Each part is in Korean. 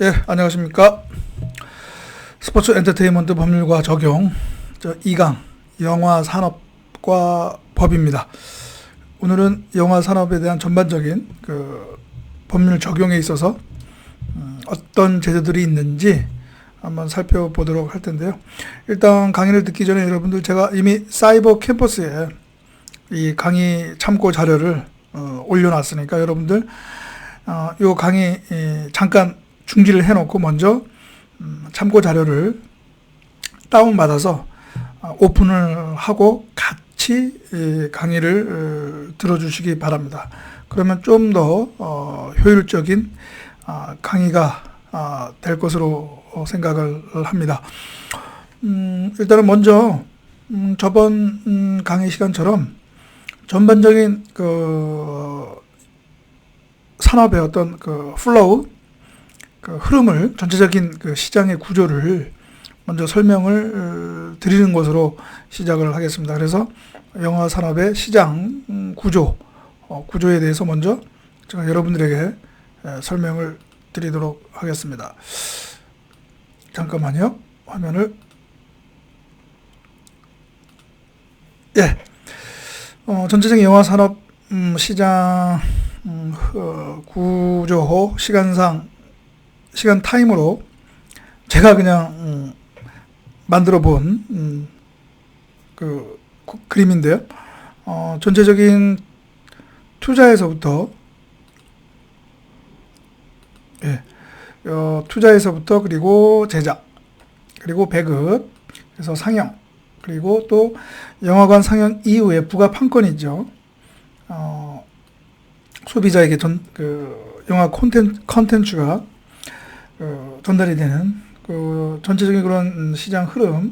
예, 안녕하십니까. 스포츠 엔터테인먼트 법률과 적용 2강 영화 산업과 법입니다. 오늘은 영화 산업에 대한 전반적인 법률 적용에 있어서 어떤 제도들이 있는지 한번 살펴보도록 할 텐데요. 일단 강의를 듣기 전에 여러분들, 제가 이미 사이버 캠퍼스에 이 강의 참고 자료를 올려놨으니까 여러분들 요 강의 잠깐 중지를 해놓고 먼저 참고 자료를 다운받아서 오픈을 하고 같이 강의를 들어주시기 바랍니다. 그러면 좀 더 효율적인 강의가 될 것으로 생각을 합니다. 일단은 먼저 저번 강의 시간처럼 전반적인 산업의 어떤 플로우, 흐름을, 전체적인 시장의 구조를 먼저 설명을 드리는 것으로 시작을 하겠습니다. 그래서 영화 산업의 시장 구조에 대해서 먼저 제가 여러분들에게 설명을 드리도록 하겠습니다. 잠깐만요. 화면을. 예. 전체적인 영화 산업 시장 구조 시간 타임으로 제가 그냥 만들어 본 그림인데요. 전체적인 투자에서부터 그리고 제작, 그리고 배급, 그래서 상영, 그리고 또 영화관 상영 이후에 부가 판권이죠. 소비자에게 영화 콘텐츠가 전달이 되는 전체적인 그런 시장 흐름을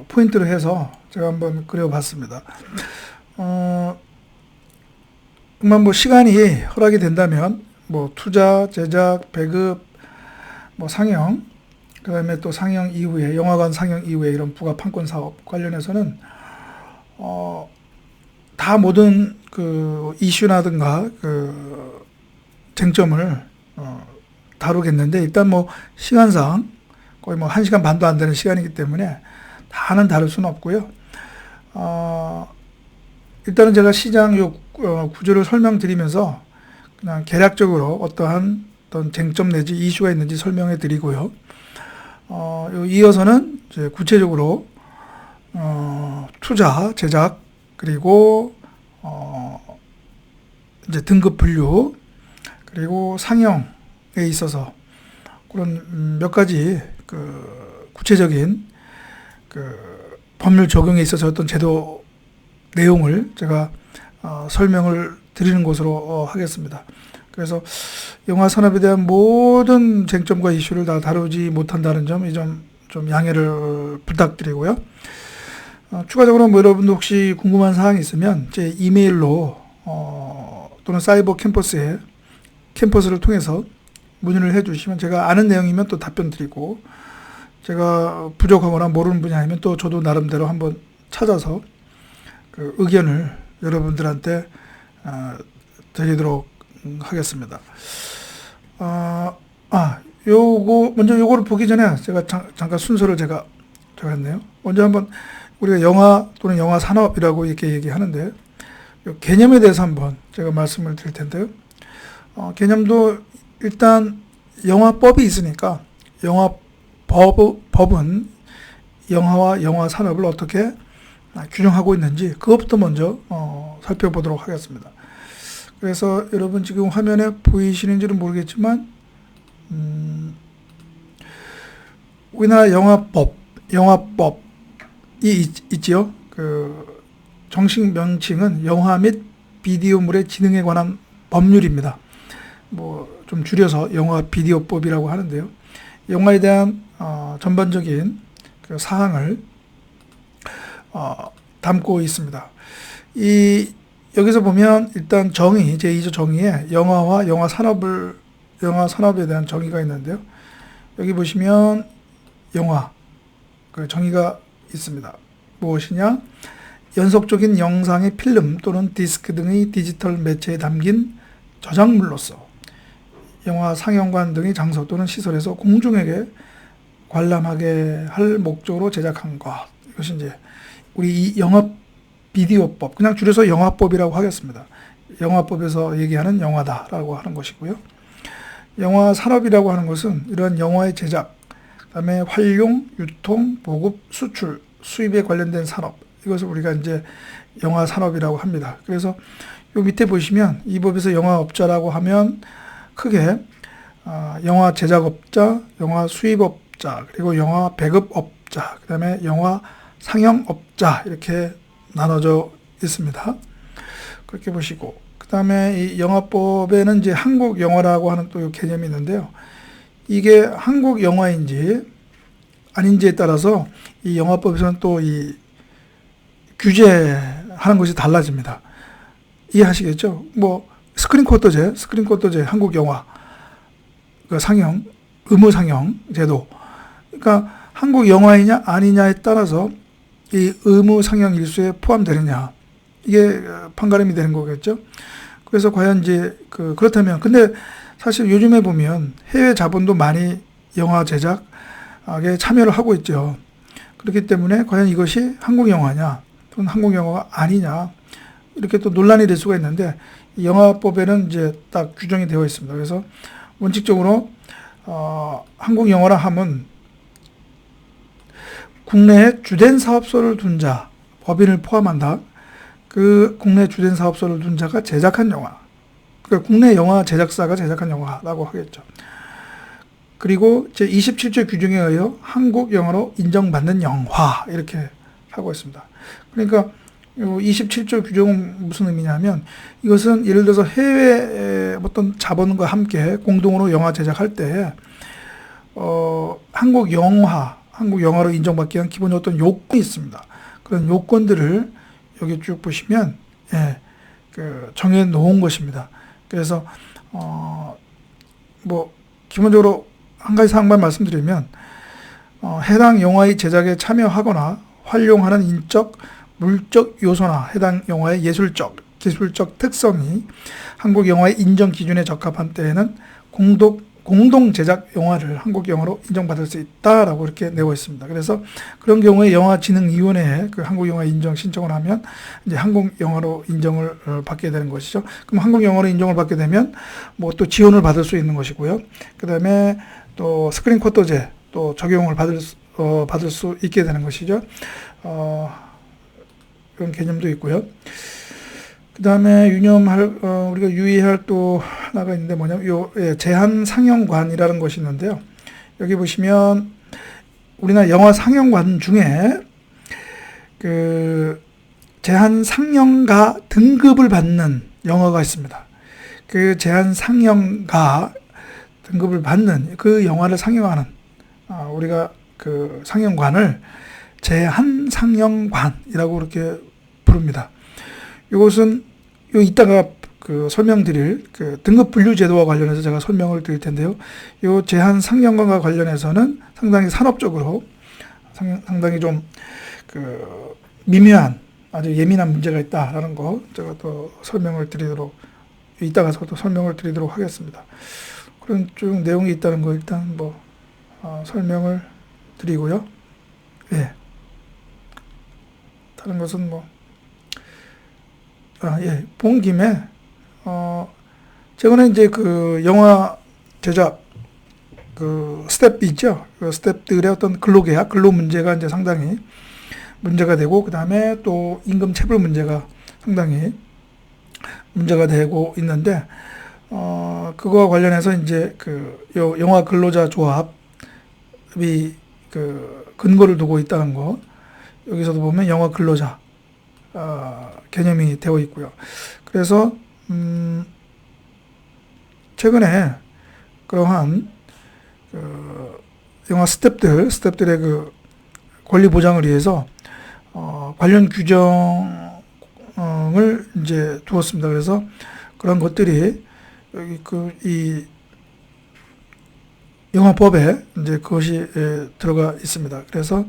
포인트로 해서 제가 한번 그려봤습니다. 시간이 허락이 된다면 투자, 제작, 배급, 상영, 그 다음에 또 상영 이후에, 영화관 상영 이후에 이런 부가 판권 사업 관련해서는 다 모든 이슈라든가 쟁점을 다루겠는데, 일단 시간상 거의 1시간 반도 안 되는 시간이기 때문에 다는 다룰 수는 없고요. 일단은 제가 시장 구조를 설명드리면서 그냥 개략적으로 어떤 쟁점 내지 이슈가 있는지 설명해 드리고요. 이어서는 이제 구체적으로 투자, 제작, 그리고 이제 등급 분류, 그리고 상영에 있어서 그런 몇 가지 구체적인 법률 적용에 있어서 어떤 제도 내용을 제가 설명을 드리는 것으로 하겠습니다. 그래서 영화 산업에 대한 모든 쟁점과 이슈를 다 다루지 못한다는 점, 이 점 좀 양해를 부탁드리고요. 추가적으로 여러분도 혹시 궁금한 사항이 있으면 제 이메일로 또는 사이버 캠퍼스를 통해서 문의를 해주시면 제가 아는 내용이면 또 답변 드리고, 제가 부족하거나 모르는 분야이면 또 저도 나름대로 한번 찾아서 의견을 여러분들한테 드리도록 하겠습니다. 먼저 요거를 보기 전에 제가 잠깐 순서를 제가 했네요. 먼저 한번 우리가 영화 또는 영화 산업이라고 이렇게 얘기하는데, 요 개념에 대해서 한번 제가 말씀을 드릴 텐데요. 개념도 일단 영화법이 있으니까 영화법은 영화와 영화 산업을 어떻게 균형하고 있는지 그것부터 먼저 살펴보도록 하겠습니다. 그래서 여러분 지금 화면에 보이시는지는 모르겠지만 우리나라 영화법이 있지요. 정식 명칭은 영화 및 비디오물의 진흥에 관한 법률입니다. 좀 줄여서 영화 비디오법이라고 하는데요. 영화에 대한 전반적인 사항을 담고 있습니다. 여기서 보면 일단 제2조 정의에 영화와 영화 산업에 대한 정의가 있는데요. 여기 보시면 영화 정의가 있습니다. 무엇이냐? 연속적인 영상의 필름 또는 디스크 등의 디지털 매체에 담긴 저작물로서 영화 상영관 등의 장소 또는 시설에서 공중에게 관람하게 할 목적으로 제작한 것. 이것이 이제 우리 이 영화 비디오법, 그냥 줄여서 영화법이라고 하겠습니다. 영화법에서 얘기하는 영화다라고 하는 것이고요. 영화 산업이라고 하는 것은 이러한 영화의 제작, 그다음에 활용, 유통, 보급, 수출, 수입에 관련된 산업, 이것을 우리가 이제 영화 산업이라고 합니다. 그래서 요 밑에 보시면 이 법에서 영화업자라고 하면 크게 영화 제작업자, 영화 수입업자, 그리고 영화 배급업자, 그 다음에 영화 상영업자 이렇게 나눠져 있습니다. 그렇게 보시고, 그 다음에 이 영화법에는 이제 한국 영화라고 하는 또 개념이 있는데요. 이게 한국 영화인지 아닌지에 따라서 이 영화법에서는 또 이 규제하는 것이 달라집니다. 이해하시겠죠? 뭐 스크린 쿼터제 한국 영화 그 상영 의무 상영 제도. 그러니까 한국 영화이냐 아니냐에 따라서 이 의무 상영 일수에 포함되느냐, 이게 판가름이 되는 거겠죠. 그래서 과연 이제 그렇다면, 근데 사실 요즘에 보면 해외 자본도 많이 영화 제작에 참여를 하고 있죠. 그렇기 때문에 과연 이것이 한국 영화냐 또는 한국 영화가 아니냐, 이렇게 또 논란이 될 수가 있는데, 이 영화법에는 이제 딱 규정이 되어 있습니다. 그래서 원칙적으로 한국 영화라 함은 국내에 주된 사업소를 둔 자, 법인을 포함한다. 그 국내 주된 사업소를 둔 자가 제작한 영화, 그러니까 국내 영화 제작사가 제작한 영화라고 하겠죠. 그리고 제27조 규정에 의해 한국 영화로 인정받는 영화, 이렇게 하고 있습니다. 그러니까 27조 규정은 무슨 의미냐면, 이것은 예를 들어서 해외 어떤 자본과 함께 공동으로 영화 제작할 때 한국 영화로 인정받기 위한 기본적인 어떤 요건이 있습니다. 그런 요건들을 여기 쭉 보시면 정해 놓은 것입니다. 그래서 뭐 기본적으로 한 가지 사항만 말씀드리면, 해당 영화의 제작에 참여하거나 활용하는 인적, 물적 요소나 해당 영화의 예술적, 기술적 특성이 한국 영화의 인정 기준에 적합한 때에는 공동 제작 영화를 한국 영화로 인정받을 수 있다라고 이렇게 내고 있습니다. 그래서 그런 경우에 영화진흥위원회에 그 한국 영화 인정 신청을 하면 이제 한국 영화로 인정을 받게 되는 것이죠. 그럼 한국 영화로 인정을 받게 되면 뭐 또 지원을 받을 수 있는 것이고요. 그다음에 또 스크린 쿼터제 또 적용을 받을 수 있게 되는 것이죠. 그런 개념도 있고요. 그 다음에 우리가 유의할 또 하나가 있는데 뭐냐면, 제한 상영관이라는 것이 있는데요. 여기 보시면 우리나라 영화 상영관 중에 그 제한 상영가 등급을 받는 영화가 있습니다. 그 제한 상영가 등급을 받는 그 영화를 상영하는, 우리가 그 상영관을 제한 상영관이라고 이렇게 부릅니다. 이것은 이따가 설명드릴 등급 분류 제도와 관련해서 제가 설명을 드릴 텐데요. 이 제한 상영관과 관련해서는 상당히 산업적으로 상당히 좀 미묘한 아주 예민한 문제가 있다라는 거 제가 또 이따가 또 설명을 드리도록 하겠습니다. 그런 쭉 내용이 있다는 거 일단 설명을 드리고요. 다른 것은 본 김에 최근에 이제 영화 제작 스텝 있죠. 그 스텝들의 어떤 근로 문제가 이제 상당히 문제가 되고, 그 다음에 또 임금 체불 문제가 상당히 문제가 되고 있는데, 그거와 관련해서 이제 영화 근로자 조합이 근거를 두고 있다는 거, 여기서도 보면 영화 근로자 개념이 되어 있고요. 그래서 최근에 그러한 영화 스태프들의 권리 보장을 위해서 관련 규정을 이제 두었습니다. 그래서 그런 것들이 여기 이 영화법에 이제 그것이 들어가 있습니다. 그래서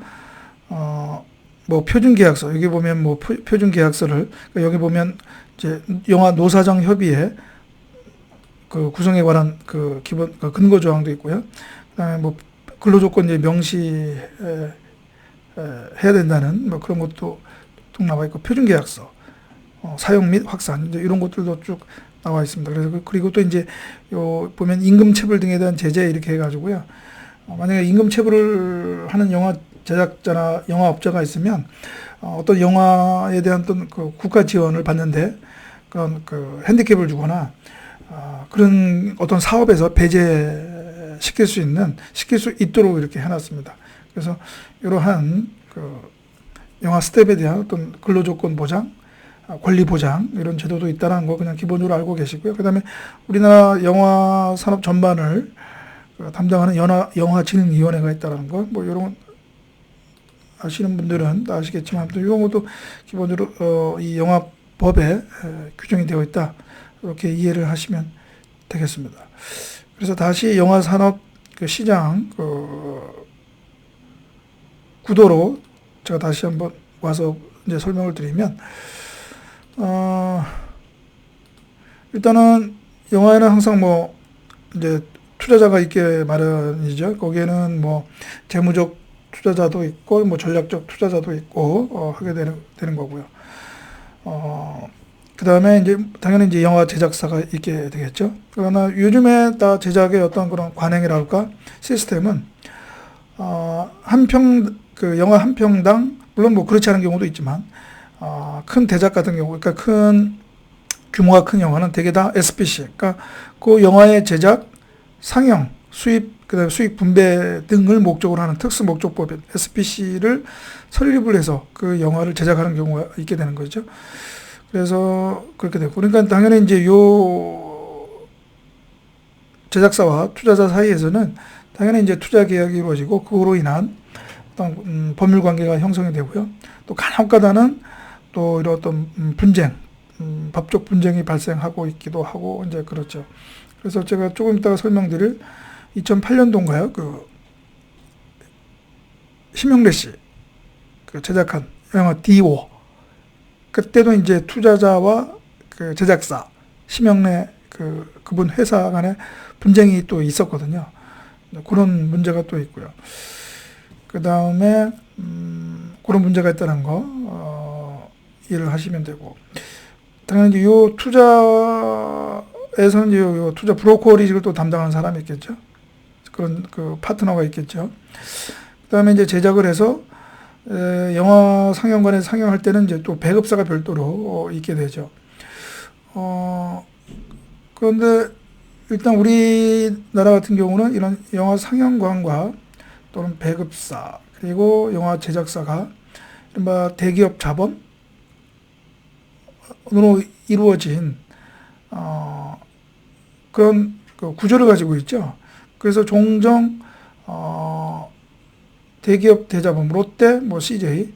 표준계약서, 여기 보면 표준계약서를, 여기 보면 이제 영화 노사정 협의회 그 구성에 관한 그 기본 그 근거 조항도 있고요. 그다음에 뭐 근로조건 이제 해야 된다는 뭐 그런 것도 쭉 나와 있고 표준계약서, 사용 및 확산 이제 이런 것들도 쭉 나와 있습니다. 그래서 그리고 또 이제 요 보면 임금체불 등에 대한 제재 이렇게 해가지고요. 만약에 임금체불을 하는 영화 제작자나 영화업자가 있으면 어떤 영화에 대한 어떤 그 국가 지원을 받는데 그런 그 핸디캡을 주거나 그런 어떤 사업에서 배제시킬 수 있도록 이렇게 해놨습니다. 그래서 이러한 그 영화 스텝에 대한 어떤 근로조건 보장, 권리 보장 이런 제도도 있다는 거 그냥 기본적으로 알고 계시고요. 그다음에 우리나라 영화 산업 전반을 담당하는 영화진흥위원회가 있다는 거, 뭐 이런 아시는 분들은 다 아시겠지만 이런 것도 기본적으로 이 영화법에 규정이 되어 있다 이렇게 이해를 하시면 되겠습니다. 그래서 다시 영화 산업 그 시장 그 구도로 제가 다시 한번 와서 이제 설명을 드리면, 일단은 영화에는 항상 뭐 이제 투자자가 있게 마련이죠. 거기에는 뭐 재무적 투자자도 있고 뭐 전략적 투자자도 있고 하게 되는 거고요. 그다음에 이제 당연히 이제 영화 제작사가 있게 되겠죠. 그러나 요즘에 다 제작의 어떤 그런 관행이랄까 시스템은 그 영화 한 평당 물론 뭐 그렇지 않은 경우도 있지만 큰 대작 같은 경우, 그러니까 큰 규모가 큰 영화는 대개 다 SPC, 그러니까 그 영화의 제작, 상영, 수입, 그다음에 수익 분배 등을 목적으로 하는 특수 목적법인 SPC를 설립을 해서 그 영화를 제작하는 경우가 있게 되는 거죠. 그래서 그렇게 되고, 그러니까 당연히 이제 요 제작사와 투자자 사이에서는 당연히 이제 투자 계약이 이루어지고 그로 인한 어떤 법률 관계가 형성이 되고요. 또 간혹가다는 또 이런 어떤 분쟁, 법적 분쟁이 발생하고 있기도 하고 이제 그렇죠. 그래서 제가 조금 이따가 설명드릴 2008년도인가요? 그 심영래 씨 그 제작한 영화 D5, 그때도 이제 투자자와 그 제작사 심영래 그분 회사 간에 분쟁이 또 있었거든요. 그런 문제가 또 있고요. 그 다음에 그런 문제가 있다는 거 이해를 하시면 되고, 당연히 요 투자에서는 요 투자 브로커리지를 또 담당하는 사람이 있겠죠. 그런 그 파트너가 있겠죠. 그 다음에 이제 제작을 해서 영화 상영관에 상영할 때는 이제 또 배급사가 별도로 있게 되죠. 그런데 일단 우리나라 같은 경우는 이런 영화 상영관과 또는 배급사 그리고 영화 제작사가 이른바 대기업 자본으로 이루어진 그런 그 구조를 가지고 있죠. 그래서 종종 대기업 대자본 롯데, 뭐 CJ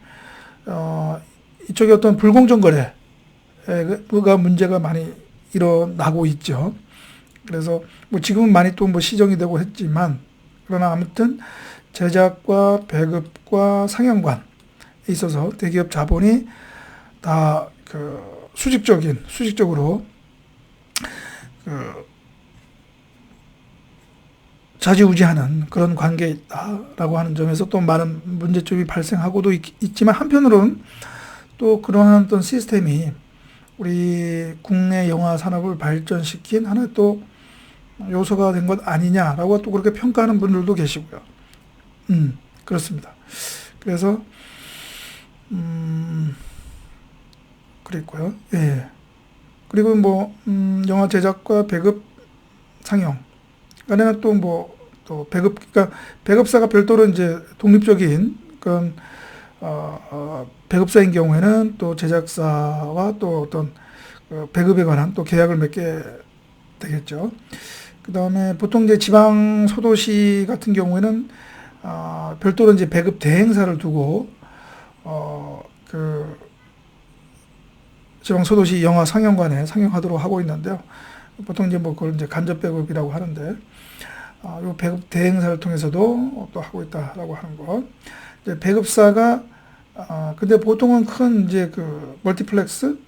이쪽에 어떤 불공정 거래가 문제가 많이 일어나고 있죠. 그래서 뭐 지금은 많이 또 뭐 시정이 되고 했지만, 그러나 아무튼 제작과 배급과 상영관에 있어서 대기업 자본이 다 그 수직적으로 그 좌지우지하는 그런 관계에 있다라고 하는 점에서 또 많은 문제점이 발생하고도 있지만, 한편으로는 또 그러한 어떤 시스템이 우리 국내 영화 산업을 발전시킨 하나의 또 요소가 된 것 아니냐라고 또 그렇게 평가하는 분들도 계시고요. 그렇습니다. 그래서 그랬고요. 예. 그리고 뭐 영화 제작과 배급, 상영 안에는 또 뭐 또 그러니까 배급사가 별도로 이제 독립적인 그런 배급사인 경우에는 또 제작사와 또 어떤 배급에 관한 또 계약을 맺게 되겠죠. 그 다음에 보통 이제 지방 소도시 같은 경우에는 별도로 이제 배급 대행사를 두고 그 지방 소도시 영화 상영관에 상영하도록 하고 있는데요. 보통 이제 뭐 그걸 이제 간접 배급이라고 하는데, 요 배급 대행사를 통해서도 또 하고 있다라고 하는 거. 이제 배급사가 근데 보통은 큰 이제 그 멀티플렉스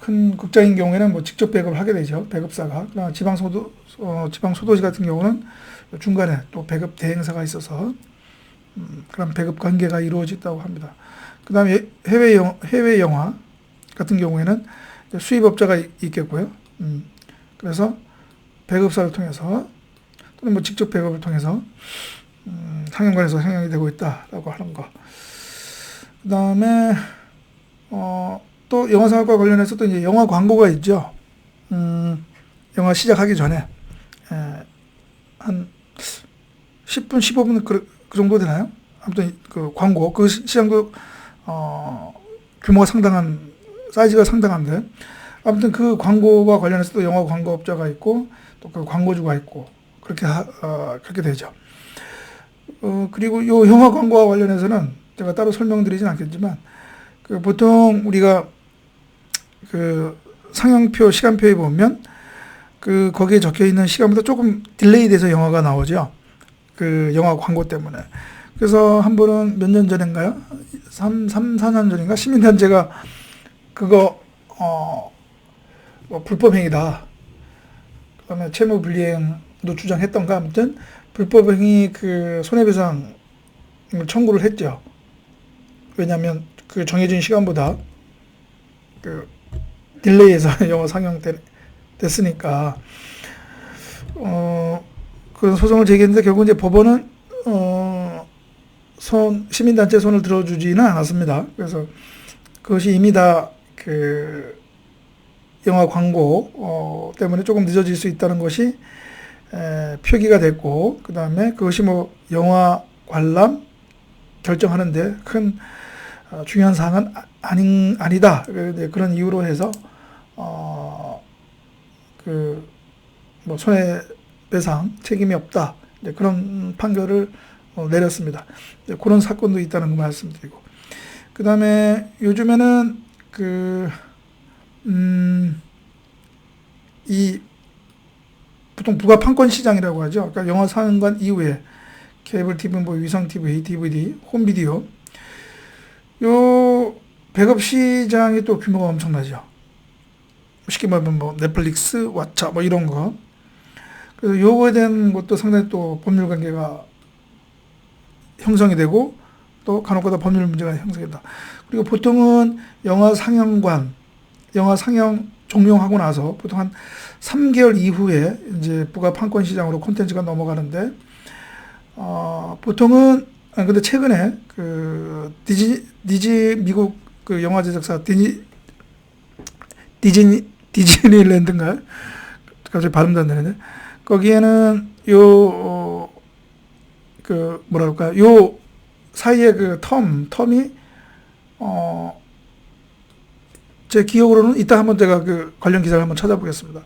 큰 극장인 경우에는 뭐 직접 배급을 하게 되죠. 배급사가. 그러나 지방 소도시 같은 경우는 중간에 또 배급 대행사가 있어서 그런 배급 관계가 이루어진다고 합니다. 그 다음에 해외 영화 같은 경우에는 수입업자가 있겠고요. 그래서 배급사를 통해서 또는 뭐 직접 배급을 통해서 상영관에서 상영이 되고 있다라고 하는 거. 그 다음에 또 영화 산업과 관련해서 또 이제 영화 광고가 있죠. 영화 시작하기 전에 한 10분, 15분 그 정도 되나요? 아무튼 그 광고 그 시장도 규모가 상당한 사이즈가 상당한데 아무튼 그 광고와 관련해서 또 영화 광고업자가 있고 또 그 광고주가 있고 그렇게 되죠. 그리고 요 영화 광고와 관련해서는 제가 따로 설명드리진 않겠지만 그 보통 우리가 그 상영표 시간표에 보면 그 거기에 적혀 있는 시간보다 조금 딜레이 돼서 영화가 나오죠. 그 영화 광고 때문에. 그래서 한 번은 몇 년 전인가요? 4년 전인가? 시민단체가 그거 뭐 불법행위다. 그다음에 채무불이행도 주장했던가 아무튼 불법행위 그 손해배상을 청구를 했죠. 왜냐하면 그 정해진 시간보다 그 딜레이해서 영화 상영됐으니까 그런 소송을 제기했는데 결국 이제 법원은 시민단체 손을 들어주지는 않았습니다. 그래서 그것이 이미 다 그 영화 광고 때문에 조금 늦어질 수 있다는 것이 표기가 됐고 그 다음에 그것이 뭐 영화 관람 결정하는데 큰 중요한 사항은 아니다. 그런 이유로 해서 그 뭐 손해배상 책임이 없다. 그런 판결을 내렸습니다. 그런 사건도 있다는 거 말씀드리고 그 다음에 요즘에는 이 보통 부가 판권 시장이라고 하죠. 그러니까 영화 상영관 이후에 케이블 TV, 뭐 위성 TV, DVD, 홈비디오 요 배급 시장이 또 규모가 엄청나죠. 쉽게 말하면 뭐 넷플릭스, 왓챠 뭐 이런 거. 그래서 요거에 대한 것도 상당히 또 법률 관계가 형성이 되고 또 간혹가다 법률 문제가 형성된다. 그리고 보통은 영화 상영 종료하고 나서 보통 한 3개월 이후에 이제 부가 판권 시장으로 콘텐츠가 넘어가는데 보통은 근데 최근에 그 미국 그 영화 제작사 디즈니랜드인가요? 갑자기 발음도 안 되는데 거기에는 그 뭐랄까 요 사이에 그 텀이 제 기억으로는 이따 한번 제가 그 관련 기사를 한번 찾아보겠습니다.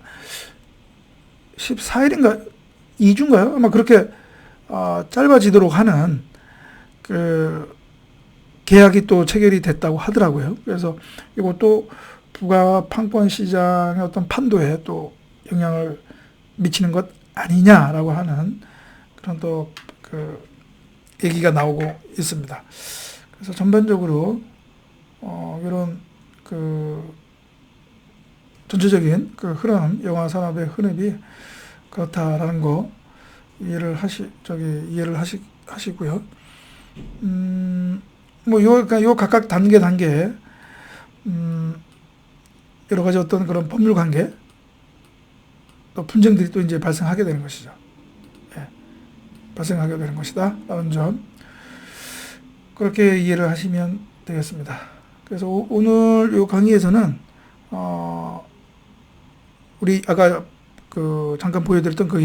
14일인가 2주인가요? 아마 그렇게 짧아지도록 하는 그 계약이 또 체결이 됐다고 하더라고요. 그래서 이것도 부가 판권 시장의 어떤 판도에 또 영향을 미치는 것 아니냐라고 하는 그런 또 그 얘기가 나오고 있습니다. 그래서 전반적으로 이런 그 전체적인 그 흐름, 영화 산업의 흐름이 그렇다라는 거 이해를 하시고요. 뭐 그러니까 요 각각 단계 여러 가지 어떤 그런 법률 관계 또 분쟁들이 또 이제 발생하게 되는 것이죠. 예, 발생하게 되는 것이다. 라는 점 그렇게 이해를 하시면 되겠습니다. 그래서 오늘 요 강의에서는 우리 아까 그 잠깐 보여드렸던 그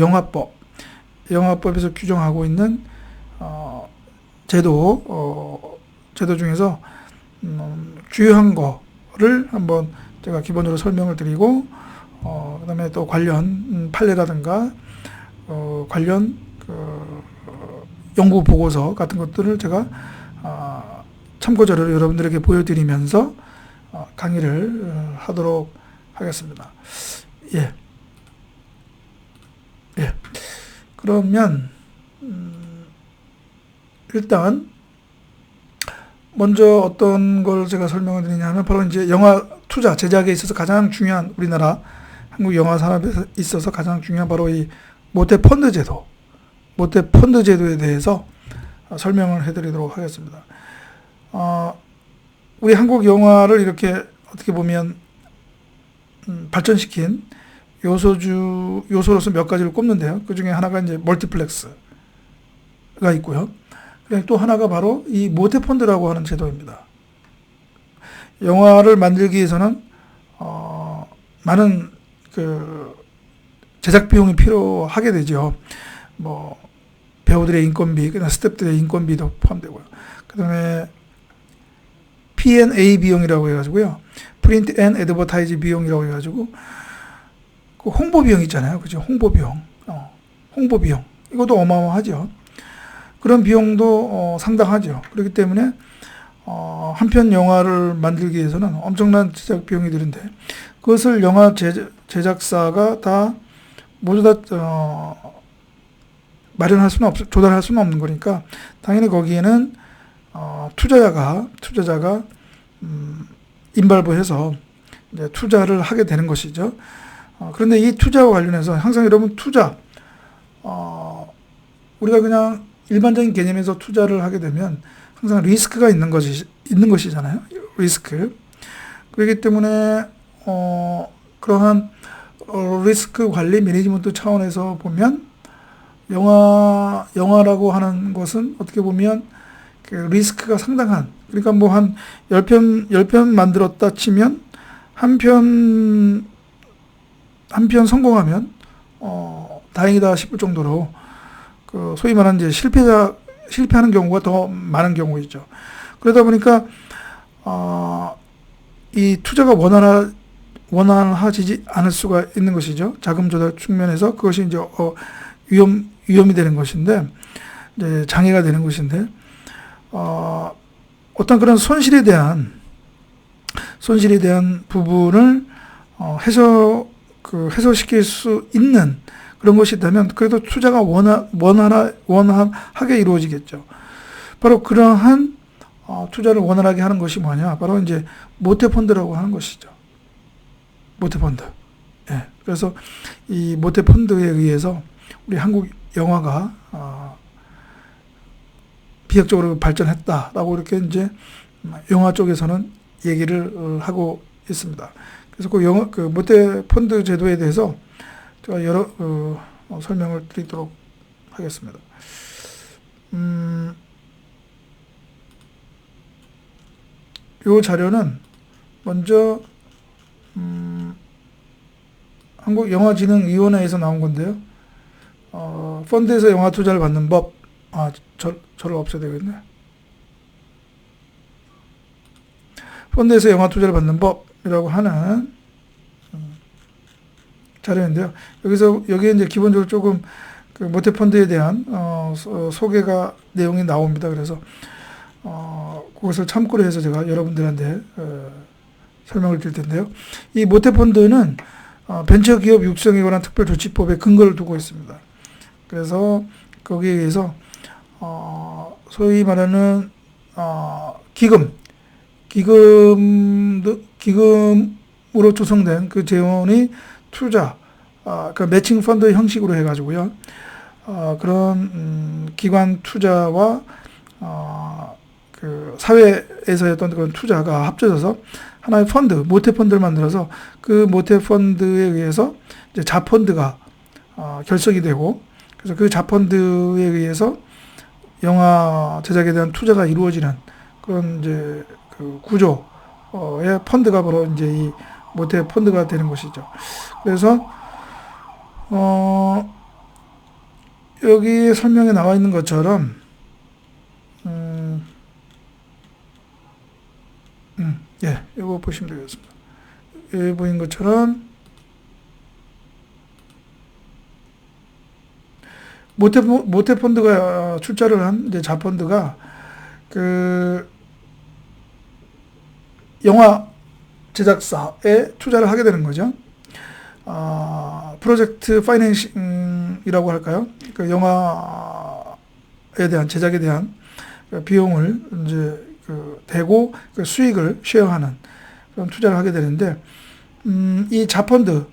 영화법에서 규정하고 있는 제도 중에서 주요한 거를 한번 제가 기본적으로 설명을 드리고 그다음에 또 관련 판례라든가 관련 그 연구 보고서 같은 것들을 제가 참고 자료를 여러분들에게 보여드리면서 강의를 하도록 하겠습니다. 예. 그러면 일단 먼저 어떤 걸 제가 설명을 드리냐면 바로 이제 영화 투자, 제작에 있어서 가장 중요한 우리나라 한국 영화 산업에 있어서 가장 중요한 바로 이 모태 펀드 제도, 모태 펀드 제도에 대해서 설명을 해드리도록 하겠습니다. 우리 한국 영화를 이렇게 어떻게 보면 발전시킨 요소로서 몇 가지를 꼽는데요. 그 중에 하나가 이제 멀티플렉스가 있고요. 그리고 또 하나가 바로 이 모태 펀드라고 하는 제도입니다. 영화를 만들기 위해서는 많은 그 제작 비용이 필요하게 되죠. 뭐 배우들의 인건비, 그다음 스태프들의 인건비도 포함되고요. 그다음에 P&A 비용이라고 해가지고요. 프린트 앤 애드버타이즈 비용이라고 해가지고 그 홍보 비용 있잖아요, 그죠? 홍보 비용, 홍보 비용 이것도 어마어마하죠. 그런 비용도 상당하죠. 그렇기 때문에 한 편 영화를 만들기 위해서는 엄청난 제작 비용이 드는데 그것을 영화 제작사가 다 모두 다 마련할 수는 조달할 수는 없는 거니까 당연히 거기에는 투자자가 인발부해서 이제 투자를 하게 되는 것이죠. 그런데 이 투자와 관련해서 항상 여러분 투자 우리가 그냥 일반적인 개념에서 투자를 하게 되면 항상 리스크가 있는 것이잖아요. 리스크. 그렇기 때문에 그러한 리스크 관리 매니지먼트 차원에서 보면 영화라고 하는 것은 어떻게 보면 그 리스크가 상당한, 그러니까 뭐 한 10편 만들었다 치면 한 편 성공하면 다행이다 싶을 정도로 그 소위 말하는 이제 실패하는 경우가 더 많은 경우이죠. 그러다 보니까 이 투자가 원활하지 않을 수가 있는 것이죠. 자금 조달 측면에서 그것이 이제 위험이 되는 것인데, 이제 장애가 되는 것인데, 어떤 그런 손실에 대한 부분을 해소시킬 수 있는 그런 것이 있다면 그래도 투자가 원활하게 이루어지겠죠. 바로 그러한 투자를 원활하게 하는 것이 뭐냐? 바로 이제 모태펀드라고 하는 것이죠. 모태펀드. 예. 그래서 이 모태펀드에 의해서 우리 한국 영화가 비약적으로 발전했다라고 이렇게 이제 영화 쪽에서는 얘기를 하고 있습니다. 그래서 그 모태펀드 제도에 대해서 제가 여러 설명을 드리도록 하겠습니다. 이 자료는 먼저 한국영화진흥위원회에서 나온 건데요. 펀드에서 영화 투자를 받는 법. 저를 없애야 되겠네. 펀드에서 영화 투자를 받는 법이라고 하는 자료인데요. 여기에 이제 기본적으로 조금 그 모태펀드에 대한 소개가 내용이 나옵니다. 그래서 그것을 참고로 해서 제가 여러분들한테 설명을 드릴 텐데요. 이 모태펀드는 벤처기업 육성에 관한 특별조치법에 근거를 두고 있습니다. 그래서 거기에 의해서 소위 말하는 기금으로 조성된 그 재원이 투자, 그 매칭 펀드 형식으로 해가지고요. 그런 기관 투자와 그 사회에서의 어떤 그런 투자가 합쳐져서 하나의 펀드, 모태 펀드를 만들어서 그 모태 펀드에 의해서 이제 자펀드가 결성이 되고, 그래서 그 자펀드에 의해서 영화 제작에 대한 투자가 이루어지는 그런 이제 그 구조의 펀드가 바로 이제 이 모태 펀드가 되는 것이죠. 그래서 여기 설명에 나와 있는 것처럼 이거 보시면 되겠습니다. 여기 보인 것처럼 모태 펀드가 출자를 한 이제 자펀드가 그 영화 제작사에 투자를 하게 되는 거죠. 프로젝트 파이낸싱이라고 할까요? 그 영화에 대한 제작에 대한 비용을 이제 대고 그 수익을 쉐어하는 그런 투자를 하게 되는데, 이 자펀드는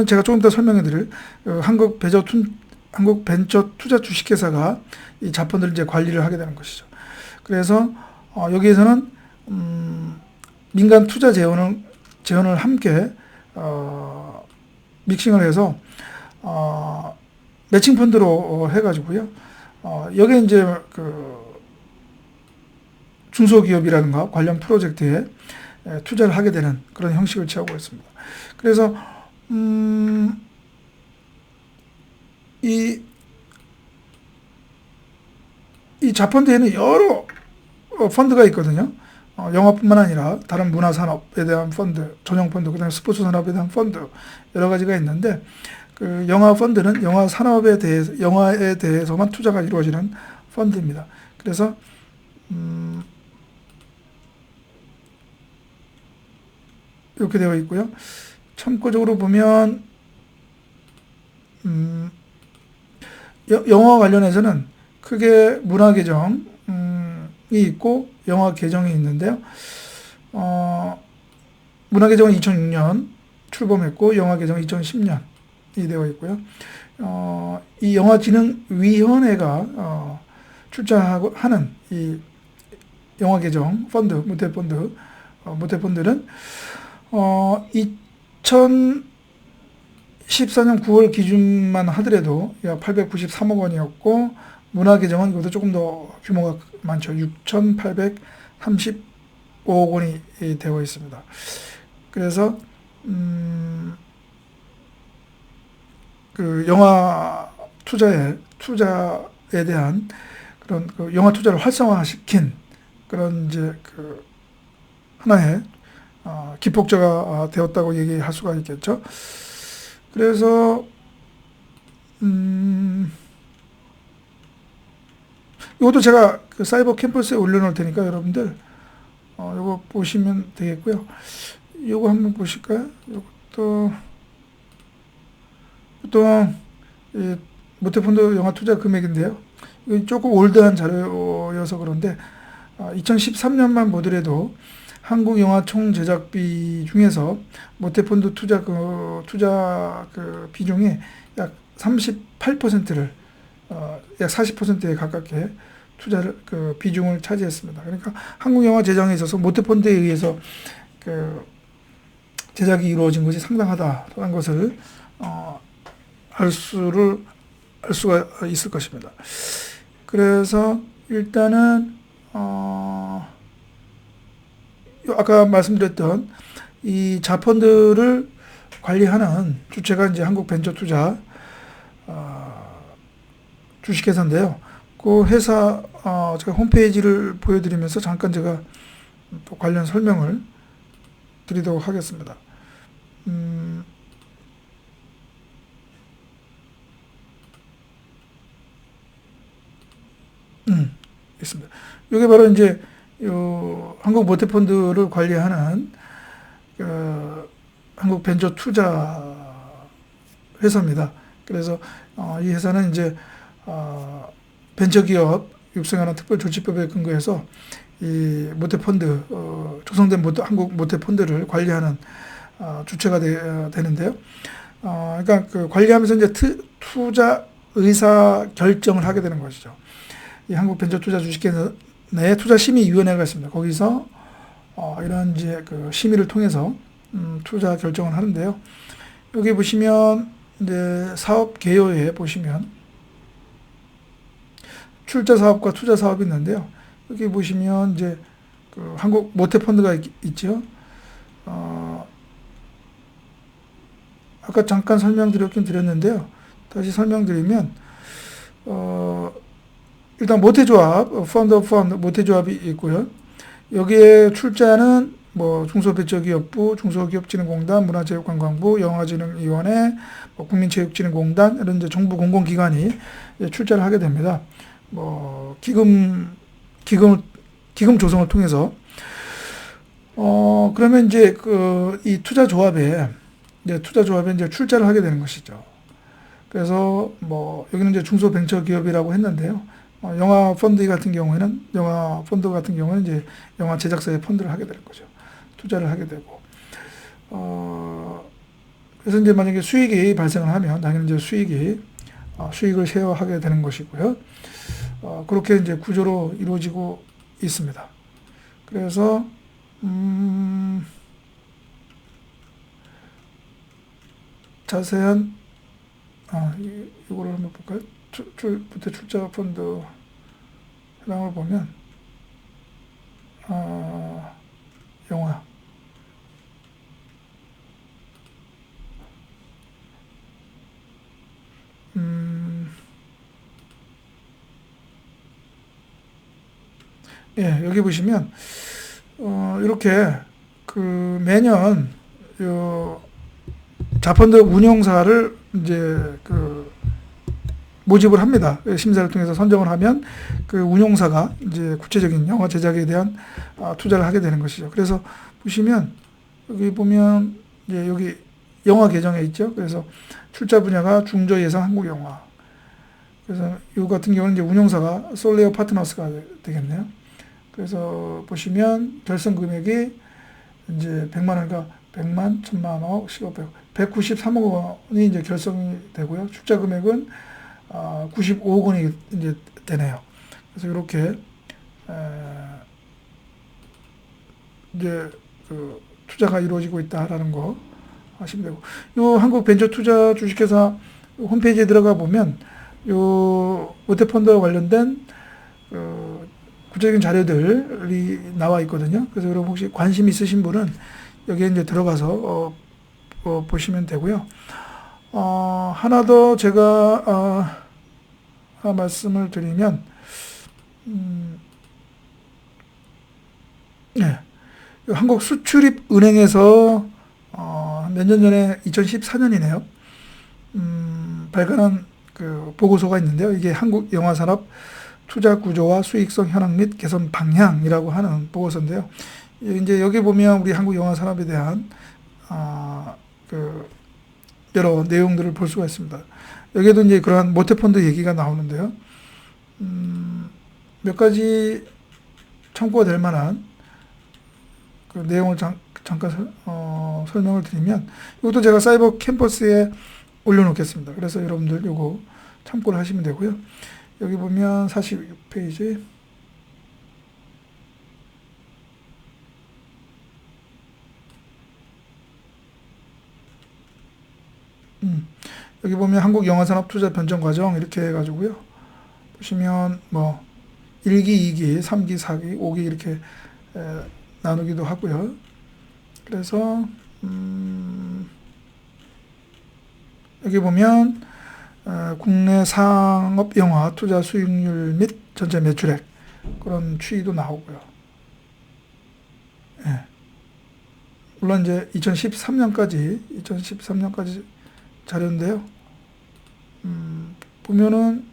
제가 조금 더 설명해 드릴, 한국벤처 투자 주식회사가 이 자펀드를 이제 관리를 하게 되는 것이죠. 그래서, 여기에서는, 민간 투자 재원을 함께, 믹싱을 해서, 매칭 펀드로 해가지고요. 여기에 이제 중소기업이라든가 관련 프로젝트에 투자를 하게 되는 그런 형식을 취하고 있습니다. 그래서 이 자펀드에는 여러 펀드가 있거든요. 영화뿐만 아니라 다른 문화산업에 대한 펀드, 전용 펀드, 그다음에 스포츠 산업에 대한 펀드 여러 가지가 있는데, 그 영화 펀드는 영화에 대해서만 투자가 이루어지는 펀드입니다. 그래서 이렇게 되어 있고요. 참고적으로 보면 영화 관련해서는 크게 문화 계정이 있고 영화 계정이 있는데요. 문화 계정은 2006년 출범했고 영화 계정은 2010년이 되어 있고요. 이 영화진흥위원회가 출자하는 이 영화 계정 펀드, 모태펀드는 2014년 9월 기준만 하더라도 약 893억 원이었고, 문화 계정은 이것도 조금 더 규모가 많죠. 6,835억 원이 되어 있습니다. 그래서 그 영화 투자에 대한 그런 영화 투자를 활성화시킨 그런 이제 하나의 기폭제가 되었다고 얘기할 수가 있겠죠. 그래서 이것도 제가 사이버 캠퍼스에 올려놓을 테니까 여러분들 이거 보시면 되겠고요. 이거 한번 보실까요? 이것도 보통 이 모태펀드 영화 투자 금액인데요. 이거 조금 올드한 자료여서 그런데 2013년만 보더라도 한국 영화 총 제작비 중에서 모태펀드 투자 비중이 약 38%를 약 40%에 가깝게 투자를 비중을 차지했습니다. 그러니까 한국 영화 제작에 있어서 모태펀드에 의해서 제작이 이루어진 것이 상당하다라는 것을 알 수가 있을 것입니다. 그래서 일단은 아까 말씀드렸던 이 자펀드를 관리하는 주체가 이제 한국벤처투자 주식회사인데요. 그 회사 제가 홈페이지를 보여드리면서 잠깐 제가 또 관련 설명을 드리도록 하겠습니다. 있습니다. 이게 바로 이제 한국 모태펀드를 관리하는 한국 벤처 투자 회사입니다. 그래서 이 회사는 이제 벤처기업 육성하는 특별조치법에 근거해서 이 모태펀드 조성된 한국 모태펀드를 관리하는 주체가 되는데요. 그러니까 관리하면서 이제 투자 의사 결정을 하게 되는 것이죠. 이 한국벤처투자 주식회사 내에 투자심의위원회가 있습니다. 거기서 이런 이제 심의를 통해서 투자 결정을 하는데요. 여기 보시면 이제 사업 개요에 보시면 출자 사업과 투자 사업이 있는데요. 여기 보시면 이제 한국 모태펀드가 있죠. 아까 잠깐 설명드렸긴 드렸는데요. 다시 설명드리면 일단 모태조합, 펀드 모태조합이 있고요. 여기에 출자는 뭐 중소벤처기업부, 중소기업진흥공단, 문화체육관광부, 영화진흥위원회, 국민체육진흥공단 이런 이제 정부 공공기관이 출자를 하게 됩니다. 뭐 기금 조성을 통해서 그러면 이제 이 투자조합에 이제 출자를 하게 되는 것이죠. 그래서 뭐 여기는 이제 중소벤처기업이라고 했는데요. 영화 펀드 같은 경우에는 이제 영화 제작사에 펀드를 하게 되는 거죠. 투자를 하게 되고. 그래서 이제 만약에 수익이 발생을 하면 당연히 이제 수익을 쉐어하게 되는 것이고요. 그렇게 이제 구조로 이루어지고 있습니다. 그래서 자세한 이거를 한번 볼까요? 부채 출자 펀드 해당을 보면 영화 예, 여기 보시면 이렇게 그 매년 요 자펀드 운용사를 이제 그 모집을 합니다. 심사를 통해서 선정을 하면 그 운용사가 이제 구체적인 영화 제작에 대한 투자를 하게 되는 것이죠. 그래서 보시면 여기 보면 이제 여기 영화 계정에 있죠. 그래서 출자 분야가 중저 예상 한국 영화. 그래서 이 같은 경우는 이제 운용사가 솔레어 파트너스가 되겠네요. 그래서 보시면 결성 금액이 이제 100만 원이니까 100만, 1000만 원, 10억, 100, 193억 원이 이제 결성이 되고요. 출자 금액은 95억 원이 이제 되네요. 그래서 이렇게 이제 그 투자가 이루어지고 있다라는 거 하시면 되고, 요 한국 벤처 투자 주식회사 홈페이지에 들어가 보면 요 모태펀드와 관련된 구체적인 자료들이 나와 있거든요. 그래서 여러분 혹시 관심 있으신 분은 여기에 이제 들어가서 보시면 되고요. 하나 더 제가 말씀을 드리면, 네, 한국수출입은행에서 몇 년 전에 2014년이네요. 발간한 그 보고서가 있는데요. 이게 한국 영화산업 투자 구조와 수익성 현황 및 개선 방향이라고 하는 보고서인데요. 이제 여기 보면 우리 한국 영화 산업에 대한 그 여러 내용들을 볼 수가 있습니다. 여기에도 이제 그러한 모태펀드 얘기가 나오는데요. 몇 가지 참고가 될 만한 그 내용을 잠깐 설명을 드리면, 이것도 제가 사이버 캠퍼스에 올려놓겠습니다. 그래서 여러분들 이거 참고를 하시면 되고요. 여기 보면 46페이지. 여기 보면 한국 영화산업 투자 변정 과정 이렇게 해가지고요. 보시면 뭐 1기, 2기, 3기, 4기, 5기 이렇게 나누기도 하고요. 그래서 여기 보면 국내 상업 영화 투자 수익률 및 전체 매출액 그런 추이도 나오고요. 예. 물론 이제 2013년까지 자료인데요. 보면은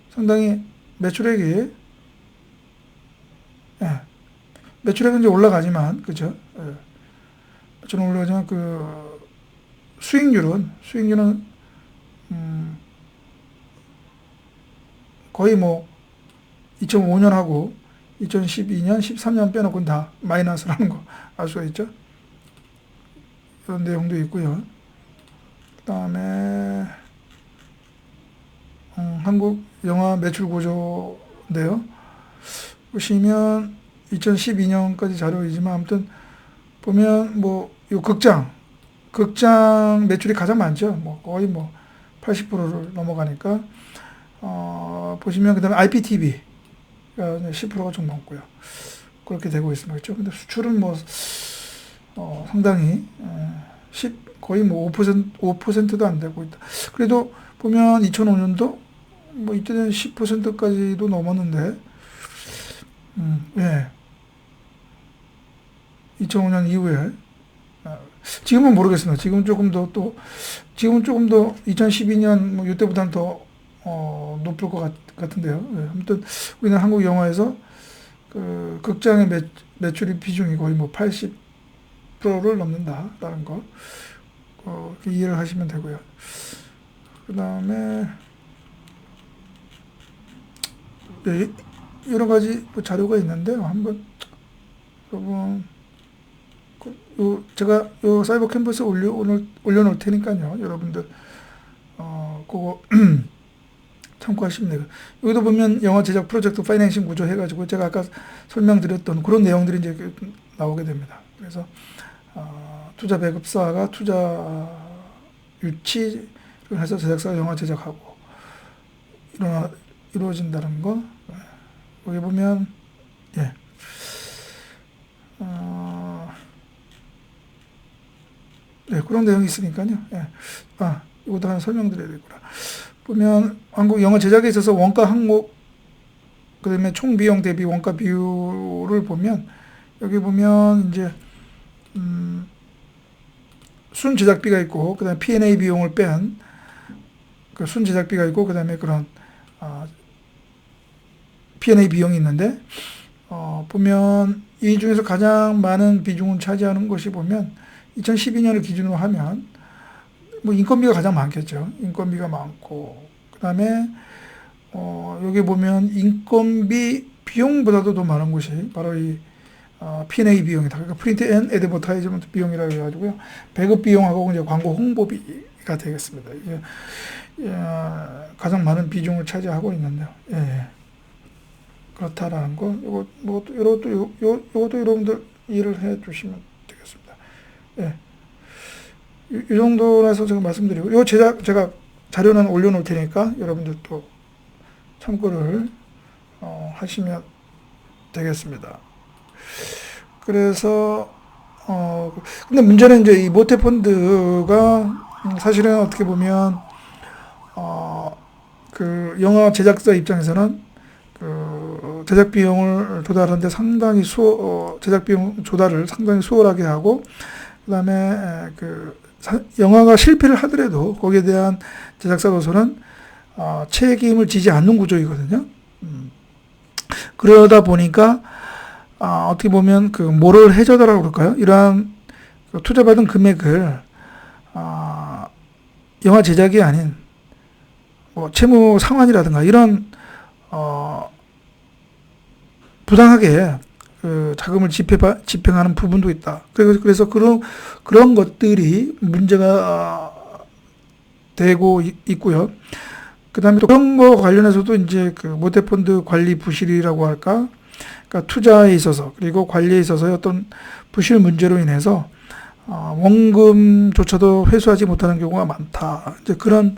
상당히 매출액이 매출액은 이제 올라가지만, 그죠? 매출은 올라가지만 그 수익률은 거의 뭐 2005년하고 2012년, 13년 빼놓고는 다 마이너스라는 거 알 수가 있죠. 이런 내용도 있고요. 그 다음에 한국 영화 매출 구조인데요. 보시면 2012년까지 자료이지만 아무튼 보면 뭐 이 극장 매출이 가장 많죠. 뭐 거의 뭐 80%를 넘어가니까 보시면 그다음에 IPTV가 10%가 좀 넘고요. 그렇게 되고 있습니다. 그렇죠? 근데 수출은 뭐 상당히 거의 뭐 5%도 안 되고 있다. 그래도 보면 2005년도 뭐 이때는 10%까지도 넘었는데, 예. 2005년 이후에 지금은 모르겠습니다. 지금은 조금 더 2012년 뭐 이때보다는 더 높을 것 같은데요. 예. 아무튼 우리는 한국 영화에서 그 극장의 매출이 비중이 거의 뭐 80%를 넘는다라는 거 이해를 하시면 되고요. 그 다음에 네, 여러 가지 뭐 자료가 있는데요. 한번 여러분 제가 요 사이버 캠퍼스에 올려놓을 테니까요. 여러분들 그거 참고하시면 돼요. 여기도 보면 영화 제작 프로젝트 파이낸싱 구조 해가지고 제가 아까 설명드렸던 그런 내용들이 이제 나오게 됩니다. 그래서 투자 배급사가 투자 유치를 해서 제작사가 영화 제작하고 이루어진다는 거. 여기 보면 예. 네, 그런 내용이 있으니까요. 예. 이것도 하나 설명드려야 되구나. 보면 한국 영화 제작에 있어서 원가 항목, 그다음에 총 비용 대비 원가 비율을 보면 여기 보면 이제 순 제작비가 있고 그다음에 P&A 비용을 뺀 그 순 제작비가 있고 그다음에 그런 P&A 비용이 있는데 보면 이 중에서 가장 많은 비중을 차지하는 것이 보면 2012년을 기준으로 하면 뭐 인건비가 가장 많겠죠. 인건비가 많고 그다음에 여기 보면 인건비 비용보다도 더 많은 것이 바로 이 P&A 비용이다. 그러니까 프린트 앤 애드버타이즈먼트 비용이라고 해가지고요. 배급 비용하고 이제 광고 홍보비가 되겠습니다. 이게 가장 많은 비중을 차지하고 있는데요. 예. 그렇다라는 거. 요것도 여러분들 이해를 해 주시면 되겠습니다. 예. 이 정도로 해서 제가 말씀드리고, 제가 자료는 올려놓을 테니까 여러분들 또 참고를 하시면 되겠습니다. 그래서 근데 문제는 이제 이 모태펀드가 사실은 어떻게 보면 그 영화 제작사 입장에서는 그 제작 비용을 조달하는데 상당히 제작 비용 조달을 상당히 수월하게 하고 그다음에 그 영화가 실패를 하더라도 거기에 대한 제작사로서는 책임을 지지 않는 구조이거든요. 그러다 보니까 어떻게 보면 그 모럴 해저드라고 그럴까요? 이러한 그 투자받은 금액을 영화 제작이 아닌 뭐 채무 상환이라든가 이런 부당하게 그 자금을 집행하는 부분도 있다. 그래서 그런 것들이 문제가 되고 있고요. 그다음에 또 그런 거 관련해서도 이제 그 모태펀드 관리 부실이라고 할까? 그러니까 투자에 있어서 그리고 관리에 있어서의 어떤 부실 문제로 인해서 원금조차도 회수하지 못하는 경우가 많다. 이제 그런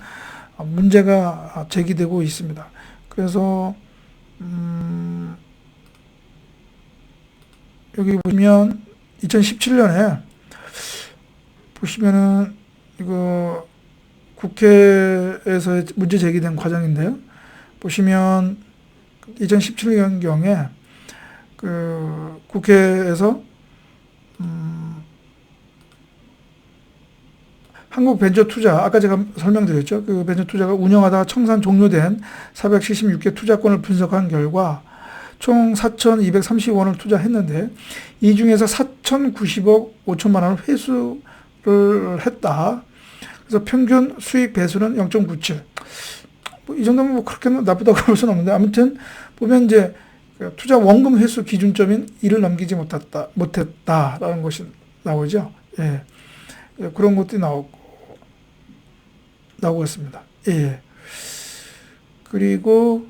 문제가 제기되고 있습니다. 그래서 여기 보시면 2017년에 보시면은 이거 국회에서 문제 제기된 과정인데요. 보시면 2017년경에 그 국회에서 한국벤처투자 아까 제가 설명드렸죠. 그 벤처투자가 운영하다가 청산 종료된 476개 투자권을 분석한 결과 총 4,230원을 투자했는데 이 중에서 4,090억 5천만 원을 회수를 했다. 그래서 평균 수익 배수는 0.97. 뭐 이 정도면 뭐 그렇게 나쁘다고 볼 수는 없는데 아무튼 보면 이제 투자 원금 회수 기준점인 1을 넘기지 못했다라는 것이 나오죠. 예. 그런 것들이 나오고 있습니다. 예. 그리고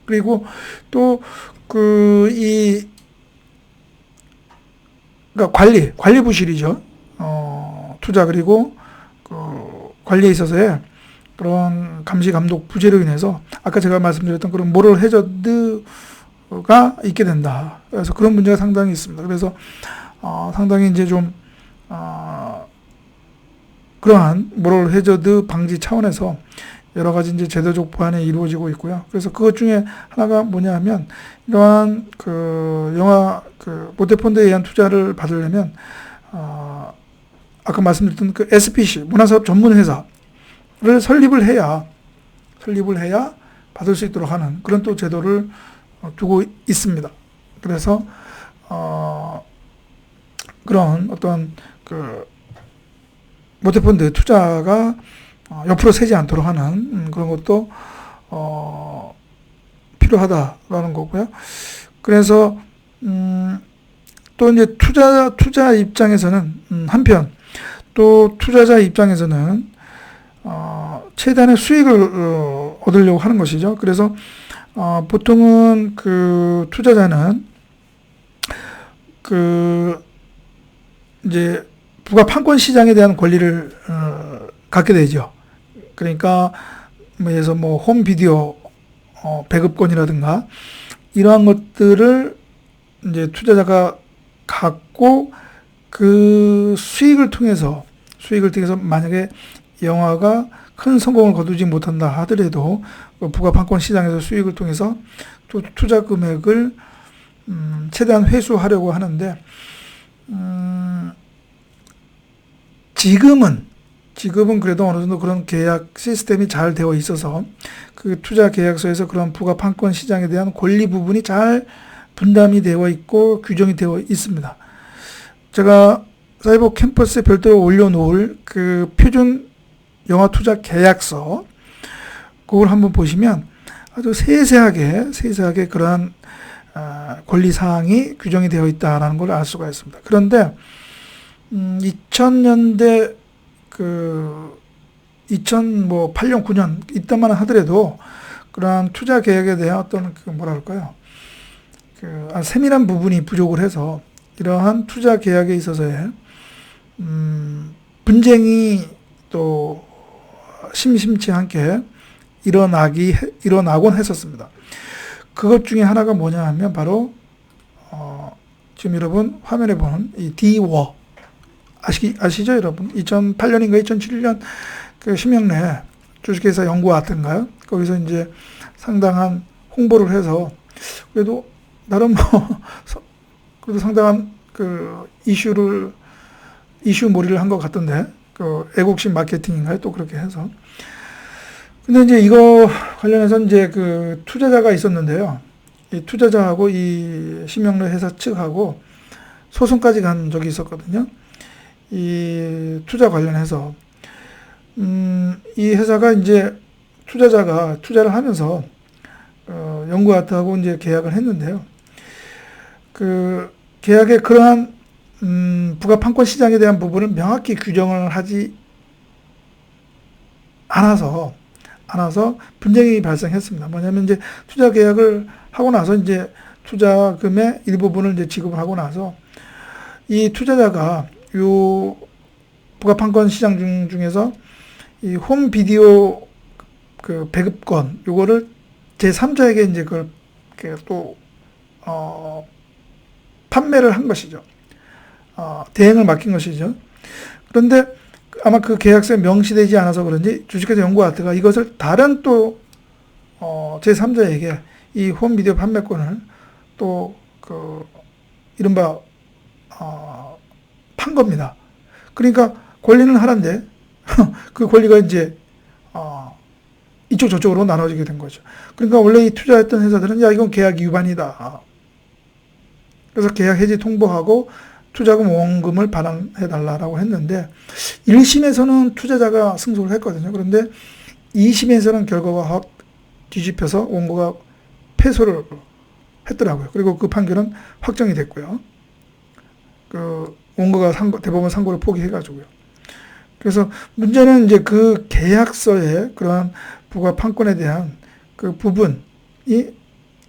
그리고 또 그러니까 관리 부실이죠. 투자 그리고 그 관리에 있어서의 그런 감시 감독 부재로 인해서 아까 제가 말씀드렸던 그런 모럴 해저드가 있게 된다. 그래서 그런 문제가 상당히 있습니다. 그래서 상당히 이제 좀 그러한 모럴 해저드 방지 차원에서 여러 가지 이제 제도적 보완이 이루어지고 있고요. 그래서 그것 중에 하나가 뭐냐 하면 이러한 그 영화 그 모태펀드에 의한 투자를 받으려면 아까 말씀드렸던 그 SPC 문화사업 전문 회사를 설립을 해야 받을 수 있도록 하는 그런 또 제도를 두고 있습니다. 그래서 그런 어떤 그 모태펀드 투자가 옆으로 새지 않도록 하는 그런 것도 필요하다라는 거고요. 그래서 또 이제 투자 입장에서는 한편 또 투자자 입장에서는 최대한의 수익을 얻으려고 하는 것이죠. 그래서 보통은 그 투자자는 그 이제 부가 판권 시장에 대한 권리를 갖게 되죠. 그러니까 뭐 예를 들어서 뭐 홈 비디오 배급권이라든가 이러한 것들을 이제 투자자가 갖고 그 수익을 통해서 만약에 영화가 큰 성공을 거두지 못한다 하더라도 부가 판권 시장에서 수익을 통해서 또 투자 금액을 최대한 회수하려고 하는데 지금은 그래도 어느 정도 그런 계약 시스템이 잘 되어 있어서 그 투자 계약서에서 그런 부가 판권 시장에 대한 권리 부분이 잘 분담이 되어 있고 규정이 되어 있습니다. 제가 사이버 캠퍼스에 별도로 올려놓을 그 표준 영화 투자 계약서 그걸 한번 보시면 아주 세세하게 그러한 권리 사항이 규정이 되어 있다라는 걸 알 수가 있습니다. 그런데 2000년대 2008년 9년 이때만 하더라도 그러한 투자 계약에 대한 어떤 세밀한 부분이 부족을 해서 이러한 투자 계약에 있어서의 분쟁이 또 심심치 않게 일어나곤 했었습니다. 그것 중에 하나가 뭐냐 하면 바로 지금 여러분 화면에 보는 이 D워 아시죠 여러분? 2008년인가 2007년 그 심영래 주식회사 연구와트인가요? 거기서 이제 상당한 홍보를 해서 그래도 나름 그래도 상당한 그 이슈몰이를 한 것 같던데 그 애국심 마케팅인가요? 또 그렇게 해서 근데 이제 이거 관련해서 이제 그 투자자가 있었는데요. 이 투자자하고 이 심영래 회사 측하고 소송까지 간 적이 있었거든요. 이 투자 관련해서 이 회사가 이제 투자자가 투자를 하면서 연구아트하고 이제 계약을 했는데요. 그 계약에 그러한 부가 판권 시장에 대한 부분을 명확히 규정을 하지 않아서 분쟁이 발생했습니다. 뭐냐면 이제 투자 계약을 하고 나서 이제 투자금의 일부분을 이제 지급을 하고 나서 이 투자자가 요 부가 판권 시장 중에서 이 홈 비디오 그 배급권 요거를 제3자에게 이제 그걸 또 판매를 한 것이죠. 대행을 맡긴 것이죠. 그런데 아마 그 계약서에 명시되지 않아서 그런지 주식회사 연구아트가 이것을 다른 또 제3자에게 이 홈 비디오 판매권을 또 그 이른바 판 겁니다. 그러니까 권리는 하나인데 그 권리가 이제 이쪽 저쪽으로 나눠지게 된 거죠. 그러니까 원래 이 투자했던 회사들은 야 이건 계약 위반이다. 그래서 계약 해지 통보하고 투자금 원금을 반환해달라고 했는데 1심에서는 투자자가 승소를 했거든요. 그런데 2심에서는 결과가 확 뒤집혀서 원고가 패소를 했더라고요. 그리고 그 판결은 확정이 됐고요. 그 원고가 대법원 상고를 포기해가지고요. 그래서 문제는 이제 그 계약서에 그러한 부가 판권에 대한 그 부분이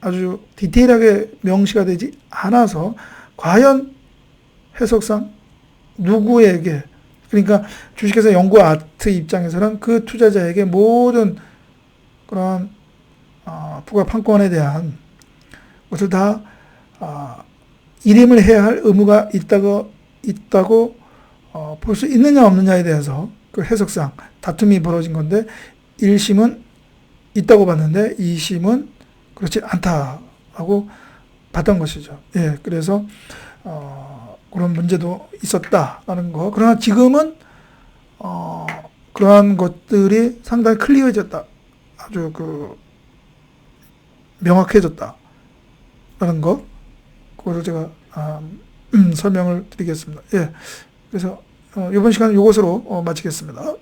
아주 디테일하게 명시가 되지 않아서 과연 해석상 누구에게 그러니까 주식회사 연구아트 입장에서는 그 투자자에게 모든 그런 부가 판권에 대한 것을 다 일임을 해야 할 의무가 있다고 볼 수 있느냐 없느냐에 대해서 그 해석상 다툼이 벌어진 건데 1심은 있다고 봤는데 2심은 그렇지 않다라고 봤던 것이죠. 예, 그래서 그런 문제도 있었다라는 거. 그러나 지금은 그러한 것들이 상당히 클리어해졌다. 아주 그 명확해졌다라는 거. 그거를 제가 설명을 드리겠습니다. 예. 그래서 이번 시간은 이것으로 마치겠습니다.